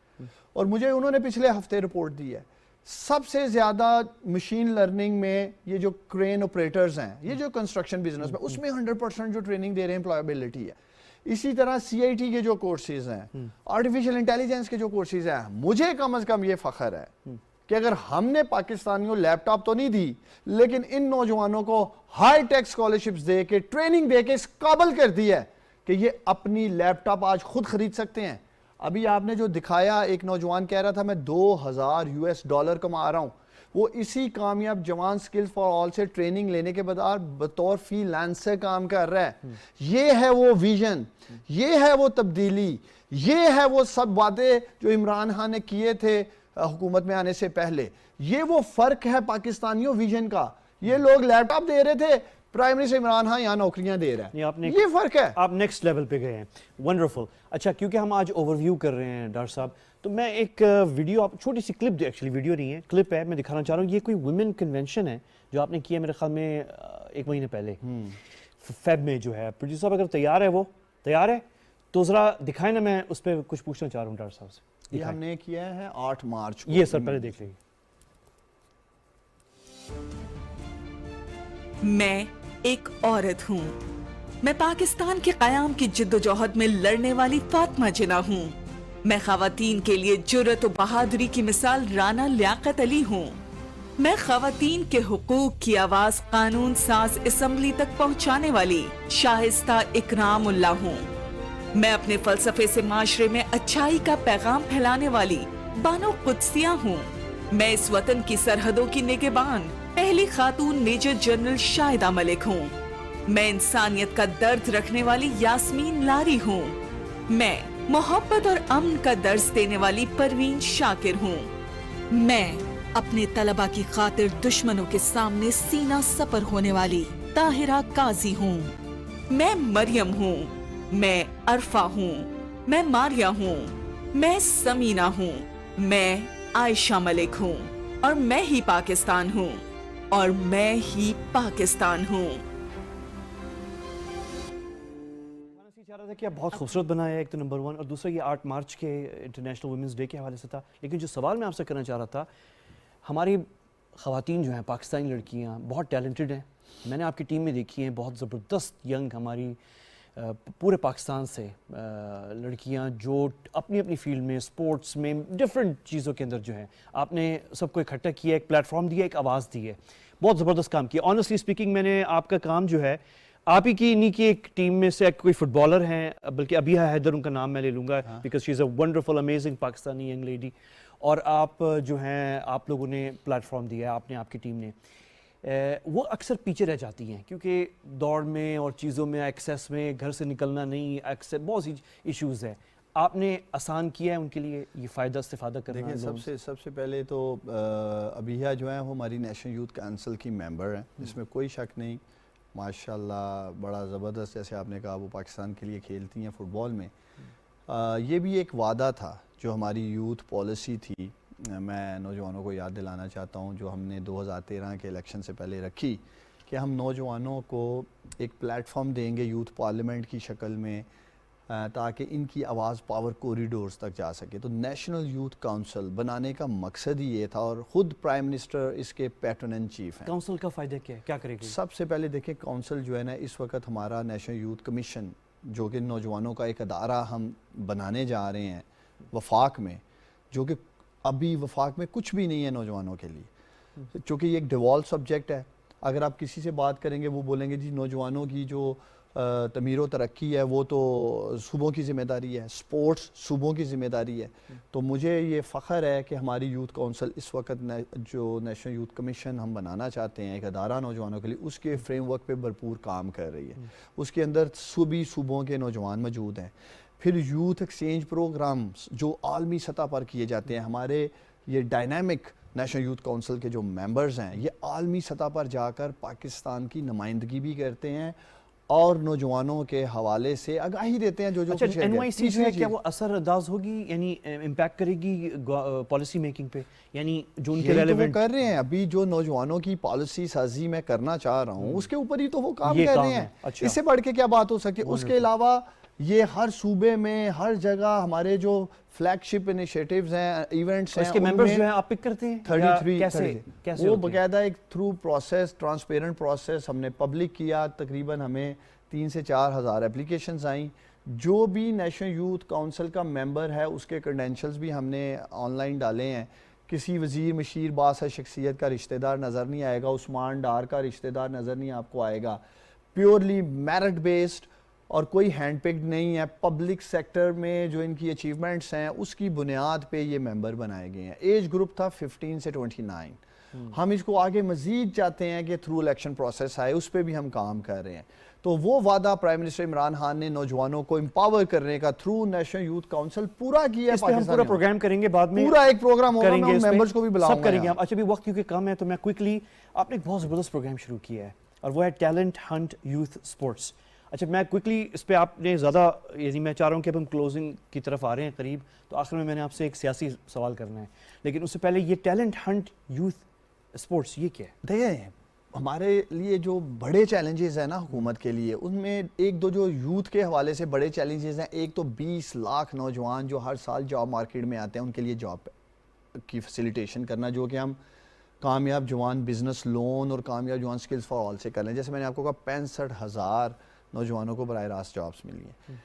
اور مجھے انہوں نے پچھلے ہفتے رپورٹ دی ہے. سب سے زیادہ مشین لرننگ میں یہ جو کرین آپریٹرز ہیں, یہ جو کنسٹرکشن بزنس میں, اس میں 100% جو ٹریننگ دے رہے ہیں امپلائبلٹی ہے. اسی طرح CIT کے جو کورسز ہیں, آرٹیفیشل انٹیلیجنس کے جو کورسز ہیں, مجھے کم از کم یہ فخر ہے کہ اگر ہم نے پاکستانیوں لیپ ٹاپ تو نہیں دی, لیکن ان نوجوانوں کو ہائی ٹیک اسکالرشپس دے کے, ٹریننگ دے کے اس قابل کر دی ہے کہ یہ اپنی لیپ ٹاپ آج خود خرید سکتے ہیں. ابھی آپ نے جو دکھایا, ایک نوجوان کہہ رہا تھا میں $2000 کما رہا ہوں, وہ اسی کامیاب جوان سکلز فار آل سے ٹریننگ لینے کے بعد بطور فری لانسر کام کر رہا ہے. یہ ہے وہ ویژن, یہ ہے وہ تبدیلی, یہ ہے وہ سب وعدے جو عمران خان نے کیے تھے حکومت میں آنے سے پہلے. یہ وہ فرق ہے پاکستانیوں ویژن کا. یہ لوگ لیپ ٹاپ دے رہے تھے, پرائم منسٹر عمران خان یہاں نوکریاں دے رہا ہے. یہ فرق ہے. آپ نیکسٹ لیول پہ گئے ہیں, ونڈرفل. اچھا, کیونکہ ہم آج اوور ویو کر رہے ہیں ڈاکٹر صاحب, تو میں ایک ویڈیو, آپ چھوٹی سی کلپ, ایکچولی ویڈیو نہیں ہے, کلپ ہے, میں دکھانا چاہ رہا ہوں. یہ کوئی ویمن کنونشن ہے جو آپ نے کیا میرے خیال میں 1 مہینے پہلے, فیب میں جو ہے. پروڈیوسر صاحب اگر تیار ہے, وہ تیار ہے تو ذرا دکھائیں نا, میں اس پہ کچھ پوچھنا چاہ رہا ہوں ڈاکٹر صاحب سے. یہ ہم نے کیا ہے 8 مارچ کو. یہ سر پہلے دیکھ لیجیے. میں ایک عورت ہوں. میں پاکستان کے قیام کی جد و جہد میں لڑنے والی فاطمہ جناح ہوں. میں خواتین کے لیے جرأت و بہادری کی مثال رانا لیاقت علی ہوں. میں خواتین کے حقوق کی آواز قانون ساز اسمبلی تک پہنچانے والی شائستہ اکرام اللہ ہوں. میں اپنے فلسفے سے معاشرے میں اچھائی کا پیغام پھیلانے والی بانو قدسیہ ہوں. میں اس وطن کی سرحدوں کی نگہبان پہلی خاتون میجر جنرل شاہدہ ملک ہوں. میں انسانیت کا درد رکھنے والی یاسمین لاری ہوں. میں محبت اور امن کا درس دینے والی پروین شاکر ہوں. میں اپنے طلبہ کی خاطر دشمنوں کے سامنے سینہ سپر ہونے والی طاہرہ قاضی ہوں. میں مریم ہوں. میں عرفہ ہوں. میں ماریہ ہوں. میں سمینہ ہوں. میں عائشہ ملک ہوں. اور میں ہی پاکستان ہوں. اور میں ہی پاکستان ہوں. کہ بہت خوبصورت بنایا ہے, ایک تو نمبر 1, اور دوسرا یہ 8 مارچ کے انٹرنیشنل ویمنز ڈے کے حوالے سے تھا. لیکن جو سوال میں آپ سے کرنا چاہ رہا تھا, ہماری خواتین جو ہیں, پاکستانی لڑکیاں بہت ٹیلنٹڈ ہیں. میں نے آپ کی ٹیم میں دیکھی ہیں, بہت زبردست ینگ ہماری پورے پاکستان سے لڑکیاں جو اپنی اپنی فیلڈ میں, سپورٹس میں, ڈفرینٹ چیزوں کے اندر جو ہیں, آپ نے سب کو اکٹھا کیا, ایک پلیٹ فارم دیا, ایک آواز دی ہے. بہت زبردست کام کیا. آنیسٹلی اسپیکنگ, میں نے آپ کا کام جو ہے, آپ ہی کی انہی کی ایک ٹیم میں سے کوئی فٹ بالر ہیں, بلکہ ابیہ حیدر ان کا نام میں لے لوں گا, because she is a wonderful amazing Pakistani young lady. اور آپ جو ہیں, آپ لوگوں نے پلیٹ فارم دیا ہے, آپ نے, آپ کی ٹیم نے. وہ اکثر پیچھے رہ جاتی ہیں کیونکہ دوڑ میں اور چیزوں میں, ایکسیس میں, گھر سے نکلنا نہیں, ایکسیس, بہت سی ایشوز ہیں. آپ نے آسان کیا ہے ان کے لیے یہ فائدہ استفادہ کرنا. دیکھیں, سب سے پہلے تو ابیہ جو ہیں وہ ہماری نیشنل یوتھ کونسل کی ممبر ہیں, اس میں کوئی شک نہیں. ماشاءاللہ بڑا زبردست, جیسے آپ نے کہا, وہ پاکستان کے لیے کھیلتی ہیں فٹ بال میں. یہ بھی ایک وعدہ تھا جو ہماری یوتھ پالیسی تھی, میں نوجوانوں کو یاد دلانا چاہتا ہوں, جو ہم نے 2013 کے الیکشن سے پہلے رکھی, کہ ہم نوجوانوں کو ایک پلیٹ فارم دیں گے یوتھ پارلیمنٹ کی شکل میں, تاکہ ان کی آواز پاور کوریڈورز تک جا سکے. تو نیشنل یوتھ کونسل بنانے کا مقصد ہی یہ تھا, اور خود پرائم منسٹر اس کے پیٹرن چیف ہیں. کونسل کا فائدہ کیا کرے گی؟ سب سے پہلے دیکھیں, کونسل جو ہے نا, اس وقت ہمارا نیشنل یوتھ کمیشن, جو کہ نوجوانوں کا ایک ادارہ ہم بنانے جا رہے ہیں وفاق میں, جو کہ ابھی وفاق میں کچھ بھی نہیں ہے نوجوانوں کے لیے, چونکہ یہ ایک ڈیوالو سبجیکٹ ہے. اگر آپ کسی سے بات کریں گے, وہ بولیں گے جی نوجوانوں کی جو تعمیر و ترقی ہے وہ تو صوبوں کی ذمہ داری ہے, سپورٹس صوبوں کی ذمہ داری ہے. تو مجھے یہ فخر ہے کہ ہماری یوتھ کونسل اس وقت جو نیشنل یوتھ کمیشن ہم بنانا چاہتے ہیں, ایک ادارہ نوجوانوں کے لیے, اس کے فریم ورک پہ بھرپور کام کر رہی ہے. اس کے اندر صوبوں کے نوجوان موجود ہیں. پھر یوتھ ایکسچینج پروگرامز جو عالمی سطح پر کیے جاتے ہیں, ہمارے یہ ڈائنامک نیشنل یوتھ کونسل کے جو ممبرز ہیں یہ عالمی سطح پر جا کر پاکستان کی نمائندگی بھی کرتے ہیں اور نوجوانوں کے حوالے سے آگاہی دیتے ہیں جو اچھا NYC جو ہے کیا وہ اثر انداز ہوگی یعنی امپیکٹ کرے گی پالیسی میکنگ پہ یعنی جو ان کے ریلیونٹ کر رہے ہیں ابھی جو نوجوانوں کی پالیسی سازی میں کرنا چاہ رہا ہوں اس کے اوپر ہی تو وہ کام کر رہے ہیں. اس سے بڑھ کے کیا بات ہو سکتی ہے؟ اس کے علاوہ یہ ہر صوبے میں ہر جگہ ہمارے جو فلیگ شپ انیشیٹیوز ہیں ایونٹس ہیں اس کے ممبرز جو ہیں آپ پک کرتے ہیں 33 وہ باقاعدہ ایک تھرو پروسیس ٹرانسپیرنٹ پروسیس ہم نے پبلک کیا. تقریباً ہمیں 3 سے 4 ہزار اپلیکیشنز آئیں. جو بھی نیشنل یوتھ کونسل کا ممبر ہے اس کے کریڈینشلز بھی ہم نے آن لائن ڈالے ہیں. کسی وزیر مشیر باعث شخصیت کا رشتہ دار نظر نہیں آئے گا, عثمان ڈار کا رشتہ دار نظر نہیں آپ کو آئے گا. پیورلی میرٹ بیسڈ اور کوئی ہینڈ پکڈ نہیں ہے. پبلک سیکٹر میں جو ان کی اچیومنٹس ہیں اس کی بنیاد پہ یہ ممبر بنائے گئے ہیں. ایج گروپ تھا 15 سے 29. ہم اس کو آگے مزید چاہتے ہیں کہ تھرو الیکشن پروسیس آئے, اس پہ بھی ہم کام کر رہے ہیں. تو وہ وعدہ پرائم منسٹر عمران خان نے نوجوانوں کو امپاور کرنے کا تھرو نیشنل یوتھ کونسل پورا کیا. اس پہ ہم پورا پروگرام کریں گے بعد میں, پورا ایک پروگرام ہوگا, میں ممبرز کو بھی بلاؤں گا, سب کریں گے. اچھا بھی وقت کیونکہ کم ہے تو میں کوئکلی, آپ نے ایک بہت زبردست پروگرام شروع کیا ہے اور وہ ہے ٹیلنٹ ہنٹ یوتھ سپورٹس. اچھا میں کوئکلی اس پہ آپ نے زیادہ یعنی میں چاہ رہا ہوں کہ اب ہم کلوزنگ کی طرف آ رہے ہیں قریب, تو آخر میں نے آپ سے ایک سیاسی سوال کرنا ہے, لیکن اس سے پہلے یہ ٹیلنٹ ہنٹ یوتھ سپورٹس یہ کیا ہے؟ دیکھیں ہمارے لیے جو بڑے چیلنجز ہیں نا حکومت کے لیے, ان میں ایک دو جو یوتھ کے حوالے سے بڑے چیلنجز ہیں. ایک تو 20 لاکھ نوجوان جو ہر سال جاب مارکیٹ میں آتے ہیں ان کے لیے جاب کی فیسیلیٹیشن کرنا, جو کہ ہم کامیاب جوان بزنس لون اور کامیاب جوان سکلز فار آل سے کر لیں. جیسے میں نے آپ کو کہا 65,000 نوجوانوں کو براہ راست جابس ملی ہیں.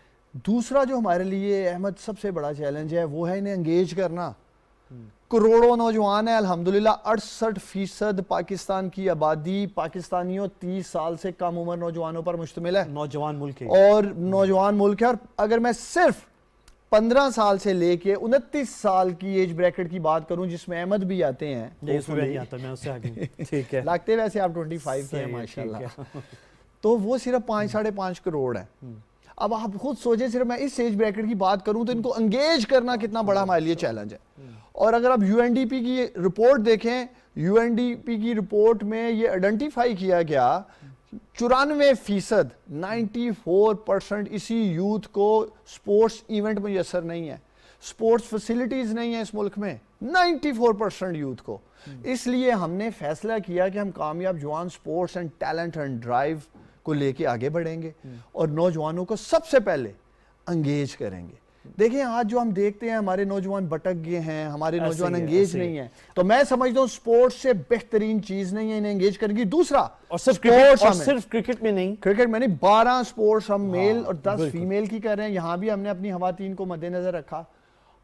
دوسرا جو ہمارے لیے احمد سب سے بڑا چیلنج ہے وہ ہے انہیں انگیج کرنا. کروڑوں نوجوان ہیں الحمدللہ, 68% پاکستان کی آبادی پاکستانیوں 30 سال سے کم عمر نوجوانوں پر مشتمل ہے. نوجوان ملک ہے اور نوجوان ملک ہے. اور اگر میں صرف 15 سال سے لے کے 29 سال کی ایج بریکٹ کی بات کروں جس میں احمد بھی آتے ہیں, لگتے ویسے آپ 25 کے ہیں ماشاءاللہ, تو وہ صرف 5.5 کروڑ ہیں. اب آپ خود سوچیں صرف میں اس ایج بریکٹ کی بات کروں تو ان کو انگیج کرنا کتنا بڑا ہمارے لیے چیلنج ہے. اور اگر آپ UNDP کی رپورٹ دیکھیں, UNDP کی رپورٹ میں یہ آئیڈینٹیفائی کیا گیا 94% 94% اسی یوتھ کو سپورٹس ایونٹ میسر نہیں ہے, سپورٹس فیسیلیٹیز نہیں ہیں اس ملک میں 94% یوتھ کو. اس لیے ہم نے فیصلہ کیا کہ ہم Kamyab Jawan sports and talent and drive کو لے کے آگے بڑھیں گے اور نوجوانوں کو سب سے پہلے انگیج کریں گے. دیکھیں آج جو ہم دیکھتے ہیں ہمارے نوجوان بھٹک گئے ہیں, ہمارے نوجوان انگیج نہیں ہیں, تو میں سمجھتا ہوں سپورٹس سے بہترین چیز نہیں ہے انہیں انگیج کرنے کی. دوسرا اور صرف کرکٹ میں نہیں, 12 سپورٹس ہم میل اور 10 فیمیل کی کر رہے ہیں. یہاں بھی ہم نے اپنی خواتین کو مد نظر رکھا.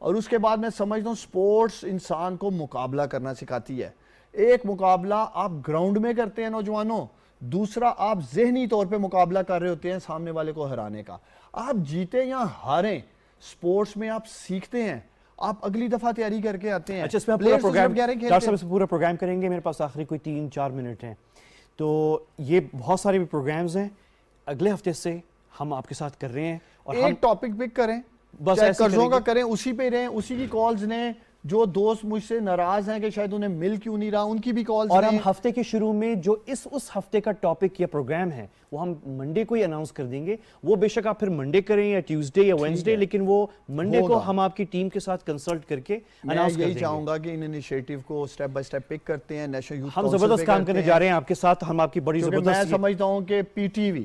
اور اس کے بعد میں سمجھتا ہوں سپورٹس انسان کو مقابلہ کرنا سکھاتی ہے. ایک مقابلہ آپ گراؤنڈ میں کرتے ہیں نوجوانوں, دوسرا آپ ذہنی طور پہ مقابلہ کر رہے ہوتے ہیں سامنے والے کو ہرانے کا. آپ جیتے یا ہاریں, سپورٹس میں آپ سیکھتے ہیں, آپ اگلی دفعہ تیاری کر کے آتے ہیں. اچھا اس میں پورا پروگرام ڈاکٹر صاحب سے پورا پروگرام کریں گے, میرے پاس آخری کوئی 3-4 منٹ ہیں, تو یہ بہت سارے بھی پروگرامز ہیں. اگلے ہفتے سے ہم آپ کے ساتھ کر رہے ہیں اور ایک ٹاپک پک کریں, بس قرضوں کا کریں, اسی پہ رہیں, اسی کی کالز لیں. جو دوست مجھ سے ناراض ہیں کہ شاید انہیں مل کیوں نہیں رہا, ان کی بھی کالز اور ہم ہفتے کے شروع میں جو اس ہفتے کا ٹاپک یا پروگرام ہے وہ ہم منڈے کو ہی اناؤنس کر دیں گے. وہ بے شک آپ پھر منڈے کریں یا ٹیوزڈے یا وینسڈے, لیکن وہ منڈے کو ہم آپ کی ٹیم کے ساتھ کنسلٹ کر کے اناؤنس کر دیں گے. میں یہی چاہوں گا کہ ان انیشیٹو کو سٹیپ بائی سٹیپ پک کرتے ہیں. نیشنل یوتھ ہم زبردست کام کرنے جا رہے ہیں آپ کے ساتھ, ہم آپ کی بڑی زبردست. میں سمجھتا ہوں کہ PTV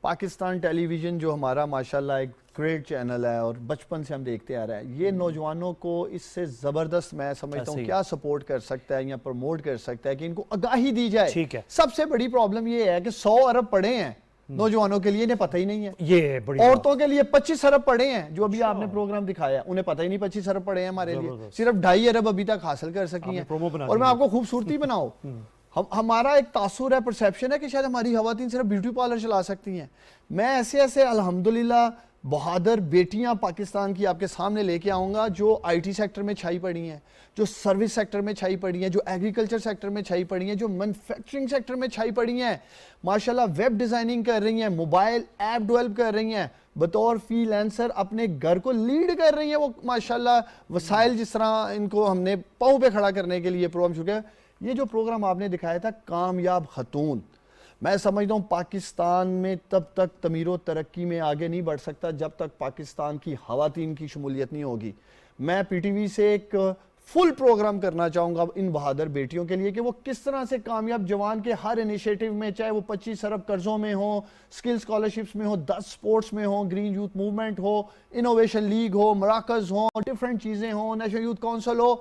پاکستان ٹیلی ویژن جو ہمارا ماشاءاللہ ایک گریٹ چینل ہے اور بچپن سے ہم دیکھتے آ رہے ہیں, یہ نوجوانوں کو اس سے زبردست میں سمجھتا ہوں کیا سپورٹ کر سکتا ہے یا پروموٹ کر سکتا ہے کہ ان کو آگاہی دی جائے. سب سے بڑی پرابلم یہ ہے کہ 100 ارب پڑے ہیں نوجوانوں کے لیے, انہیں پتہ ہی نہیں ہے. عورتوں کے لیے 25 ارب پڑے ہیں, جو ابھی آپ نے پروگرام دکھایا, انہیں پتہ ہی نہیں 25 ارب پڑے ہیں ہمارے لیے, صرف 2.5 ارب ابھی تک حاصل کر سکی ہیں. اور میں آپ کو خوبصورتی بناؤں, ہمارا ایک تاثر ہے, پرسیپشن ہے کہ شاید ہماری خواتین صرف بیوٹی پارلر چلا سکتی ہیں. میں ایسے الحمدللہ بہادر بیٹیاں پاکستان کی آپ کے سامنے لے کے آؤں گا جو IT سیکٹر میں چھائی پڑی ہیں, جو سروس سیکٹر میں چھائی پڑی ہیں, جو ایگریکلچر سیکٹر میں چھائی پڑی ہیں, جو مینوفیکچرنگ سیکٹر میں چھائی پڑی ہیں, ماشاءاللہ ویب ڈیزائننگ کر رہی ہیں, موبائل ایپ ڈیولپ کر رہی ہیں, بطور فری لینسر اپنے گھر کو لیڈ کر رہی ہیں. وہ ماشاءاللہ وسائل جس طرح ان کو ہم نے پاؤں پہ کھڑا کرنے کے لیے پروگرام شروع کیا. یہ جو پروگرام آپ نے دکھایا تھا کامیاب خاتون, میں سمجھتا ہوں پاکستان میں تب تک تعمیر و ترقی میں آگے نہیں بڑھ سکتا جب تک پاکستان کی خواتین کی شمولیت نہیں ہوگی. میں پی ٹی وی سے ایک فل پروگرام کرنا چاہوں گا ان بہادر بیٹیوں کے لیے کہ وہ کس طرح سے کامیاب جوان کے ہر انیشیٹو میں, چاہے وہ 25 ارب قرضوں میں ہو, سکل سکالرشپس میں ہو, 10 سپورٹس میں ہو, گرین یوتھ موومنٹ ہو, انوویشن لیگ ہو, مراکز ہو, ڈیفرنٹ چیزیں ہوں, نیشنل یوتھ کونسل ہو,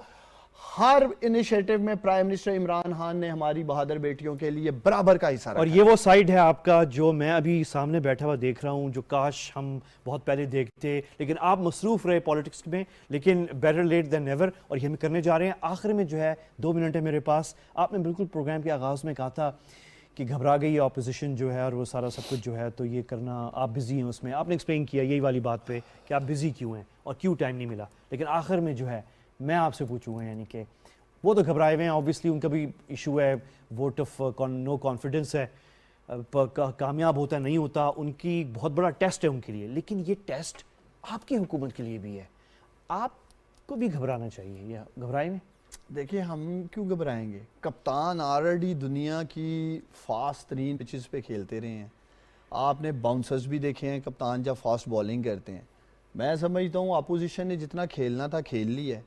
ہر انیشیٹو میں پرائم منسٹر عمران خان نے ہماری بہادر بیٹیوں کے لیے برابر کا حصہ رکھا. اور یہ وہ سائڈ ہے آپ کا جو میں ابھی سامنے بیٹھا ہوا دیکھ رہا ہوں, جو کاش ہم بہت پہلے دیکھتے, لیکن آپ مصروف رہے پالیٹکس میں, لیکن بیٹر لیٹ دین نیور. اور یہ ہم کرنے جا رہے ہیں. آخر میں جو ہے 2 منٹ ہے میرے پاس. آپ نے بالکل پروگرام کے آغاز میں کہا تھا کہ گھبرا گئی ہے اپوزیشن جو ہے اور وہ سارا سب کچھ جو ہے تو یہ کرنا آپ بزی ہیں اس میں. آپ نے ایکسپلین کیا یہی والی بات پہ کہ آپ بزی کیوں ہیں اور کیوں ٹائم نہیں ملا. لیکن آخر میں جو ہے میں آپ سے پوچھوں گا, یعنی کہ وہ تو گھبرائے ہوئے ہیں, آبویسلی ان کا بھی ایشو ہے, ووٹ آف نو کانفیڈنس ہے, کامیاب ہوتا ہے نہیں ہوتا, ان کی بہت بڑا ٹیسٹ ہے ان کے لیے. لیکن یہ ٹیسٹ آپ کی حکومت کے لیے بھی ہے, آپ کو بھی گھبرانا چاہیے. یا گھبرائے میں دیکھیں ہم کیوں گھبرائیں گے؟ کپتان آلریڈی دنیا کی فاسٹ ترین پچز پہ کھیلتے رہے ہیں. آپ نے باؤنسرز بھی دیکھے ہیں کپتان جب فاسٹ بالنگ کرتے ہیں. میں سمجھتا ہوں اپوزیشن نے جتنا کھیلنا تھا کھیل لی ہے.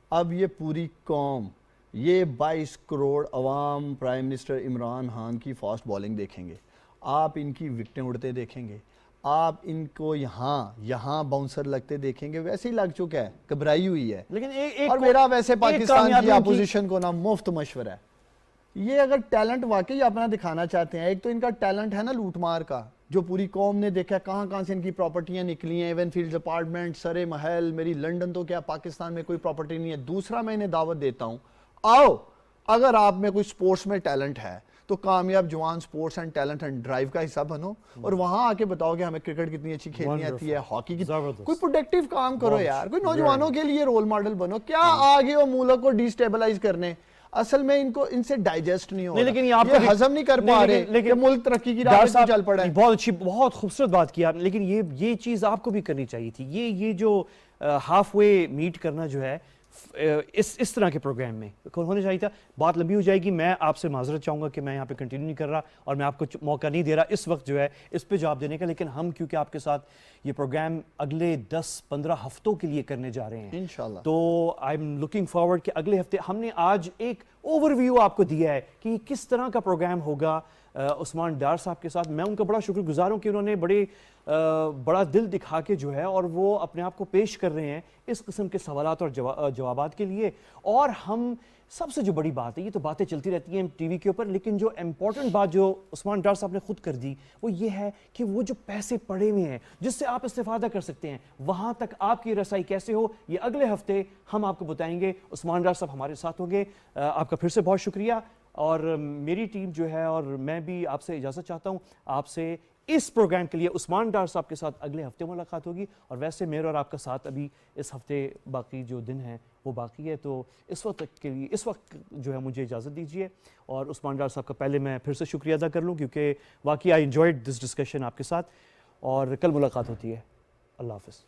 اب یہ پوری قوم, یہ 22 کروڑ عوام پرائم منسٹر عمران خان کی فاسٹ بالنگ دیکھیں گے. آپ ان کی وکٹیں اڑتے دیکھیں گے, آپ ان کو یہاں باؤنسر لگتے دیکھیں گے. ویسے ہی لگ چکا ہے, گھبرائی ہوئی ہے. لیکن اور میرا ویسے پاکستان کی اپوزیشن کو نا مفت مشورہ ہے, یہ اگر ٹیلنٹ واقعی اپنا دکھانا چاہتے ہیں, ایک تو ان کا ٹیلنٹ ہے نا لوٹ مار کا, جو پوری قوم نے دیکھا کہاں کہاں سے ان کی پراپرٹیاں نکلی ہیں, ایون فیلڈز اپارٹمنٹ, سرے محل, میری لنڈن تو کیا پاکستان میں کوئی پراپرٹی نہیں ہے. دوسرا میں انہیں دعوت دیتا ہوں, آؤ اگر آپ میں کوئی سپورٹس میں ٹیلنٹ ہے تو Kamyab Jawan sports and talent and drive کا حصہ بنو, اور وہاں آ کے بتاؤ کہ ہمیں کرکٹ کتنی اچھی کھیلنی آتی ہے, ہاکی کی, کوئی پروڈکٹیو کام کرو یار, کوئی نوجوانوں کے لیے رول ماڈل بنو. کیا آگے وہ ملک کو ڈی سٹیبلائز کرنے, اصل میں ان سے ڈائجسٹ نہیں ہو رہا, لیکن یہ ہضم نہیں کر پا رہے کہ ملک ترقی کی راہ پہ چل پڑا ہے. بہت اچھی بہت خوبصورت بات کی آپ نے, لیکن یہ چیز آپ کو بھی کرنی چاہیے تھی. یہ جو ہاف وے میٹ کرنا جو ہے اس طرح کے پروگرام میں ہونے چاہیے تھا. بات لمبی ہو جائے گی, میں آپ سے معذرت چاہوں گا کہ میں یہاں پہ کنٹینیو نہیں کر رہا اور میں آپ کو موقع نہیں دے رہا اس وقت جو ہے اس پہ جواب دینے کا. لیکن ہم کیونکہ آپ کے ساتھ یہ پروگرام اگلے 10-15 ہفتوں کے لیے کرنے جا رہے ہیں انشاءاللہ, تو آئی ایم لوکنگ فارورڈ کہ اگلے ہفتے ہم نے آج ایک اوور ویو آپ کو دیا ہے کہ کس طرح کا پروگرام ہوگا عثمان ڈار صاحب کے ساتھ. میں ان کا بڑا شکر گزار ہوں کہ انہوں نے بڑا دل دکھا کے جو ہے اور وہ اپنے آپ کو پیش کر رہے ہیں اس قسم کے سوالات اور جوابات کے لیے. اور ہم سب سے جو بڑی بات ہے, یہ تو باتیں چلتی رہتی ہیں ٹی وی کے اوپر, لیکن جو امپورٹنٹ بات جو عثمان ڈار صاحب نے خود کر دی وہ یہ ہے کہ وہ جو پیسے پڑے ہوئے ہیں جس سے آپ استفادہ کر سکتے ہیں, وہاں تک آپ کی رسائی کیسے ہو, یہ اگلے ہفتے ہم آپ کو بتائیں گے. عثمان ڈار صاحب ہمارے ساتھ ہوں گے. آپ کا پھر سے بہت شکریہ. اور میری ٹیم جو ہے اور میں بھی آپ سے اجازت چاہتا ہوں. آپ سے اس پروگرام کے لیے عثمان ڈار صاحب کے ساتھ اگلے ہفتے ملاقات ہوگی. اور ویسے میرے اور آپ کا ساتھ ابھی اس ہفتے باقی جو دن ہیں وہ باقی ہے, تو اس وقت جو ہے مجھے اجازت دیجیے. اور عثمان ڈار صاحب کا پہلے میں پھر سے شکریہ ادا کر لوں کیونکہ واقعی آئی انجوائڈ دس ڈسکشن آپ کے ساتھ, اور کل ملاقات ہوتی ہے. اللہ حافظ.